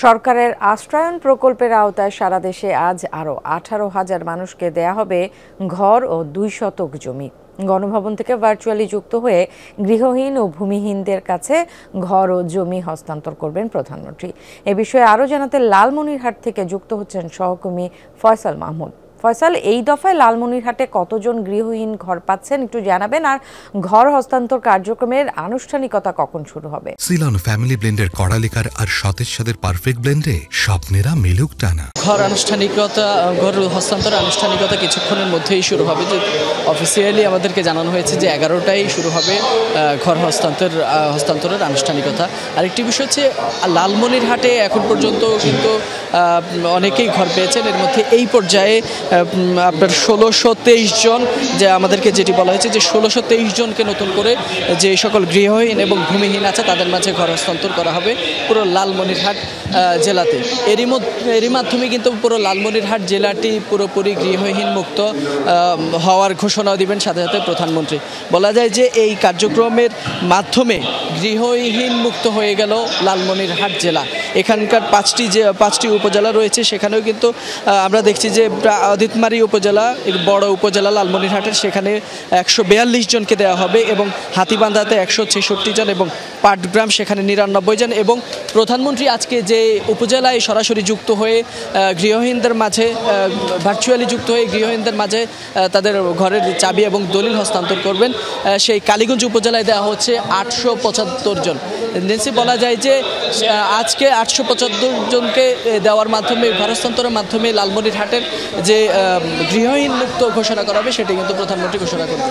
সরকারের আশ্রয়ণ প্রকল্পের আওতায় সারা দেশে আজ আরও 18,000 মানুষকে দেয়া হবে ঘর ও 2 শতক জমি। গণভবন থেকে ভার্চুয়ালি যুক্ত হয়ে গৃহহীন ও ভূমিহীনদের কাছে ঘর ও জমি হস্তান্তর করবেন প্রধানমন্ত্রী। এ বিষয়ে আরও জানাতে লালমনিরহাট থেকে যুক্ত হচ্ছেন সহকর্মী ফয়সাল মাহমুদ। ফয়সাল, এই দফায় লালমনিরহাটে কতজন গৃহহীন ঘর পাচ্ছেন একটু জানাবেন, আর ঘর হস্তান্তর কার্যক্রমের আনুষ্ঠানিকতা কখন শুরু হবে? সিলন ফ্যামিলি ব্লেন্ডের কড়ালিকার আর সতেজ স্বাদের পারফেক্ট ব্লেন্ডে স্বপ্নেরা মেলুক টানা। ঘর হস্তান্তর আনুষ্ঠানিকতা কিছুক্ষণের মধ্যেই শুরু হবে। যে অফিসিয়ালি আমাদেরকে জানানো হয়েছে যে 11টায় শুরু হবে ঘর হস্তান্তরের আনুষ্ঠানিকতা। আরেকটি বিষয় হচ্ছে লালমনিরহাটে এখন পর্যন্ত কিন্তু অনেকেই ঘর পেয়েছেন। এর মধ্যে এই পর্যায়ে আপনার 1623 জন, যে আমাদেরকে যেটি বলা হয়েছে যে 1623 জনকে নতুন করে যে সকল গৃহহীন এবং ভূমিহীন আছে তাদের মাঝে ঘর হস্তান্তর করা হবে পুরো লালমনিরহাট জেলাতে। এরই মাধ্যমে কিন্তু পুরো লালমনিরহাট জেলাটি পুরোপুরি গৃহহীন মুক্ত হওয়ার ঘোষণা দিবেন সাথে সাথে প্রধানমন্ত্রী। বলা যায় যে এই কার্যক্রমের মাধ্যমে গৃহহীন মুক্ত হয়ে গেল লালমনিরহাট জেলা। এখানকার পাঁচটি উপজেলা রয়েছে, সেখানেও কিন্তু আমরা দেখছি যে অদিতমারি উপজেলা, এর বড় উপজেলা লালমনিরহাটের, সেখানে 142 জনকে দেওয়া হবে এবং হাতীবান্ধাতে 166 জন এবং পাটগ্রাম সেখানে 99 জন। এবং প্রধানমন্ত্রী আজকে যে উপজেলায় সরাসরি যুক্ত হয়ে গৃহহীনদের মাঝে ভার্চুয়ালি যুক্ত হয়ে গৃহহীনদের মাঝে তাদের ঘরের চাবি এবং দলিল হস্তান্তর করবেন, সেই কালীগঞ্জ উপজেলায় দেওয়া হচ্ছে 875 জন। নেন্সি, বলা যায় যে আজকে 875 জনকে দেওয়ার মাধ্যমে, ঘর হস্তান্তরের মাধ্যমে লালমনিরহাটের যে গৃহহীন মুক্ত ঘোষণা করা হবে সেটি কিন্তু প্রধানমন্ত্রী ঘোষণা করবেন।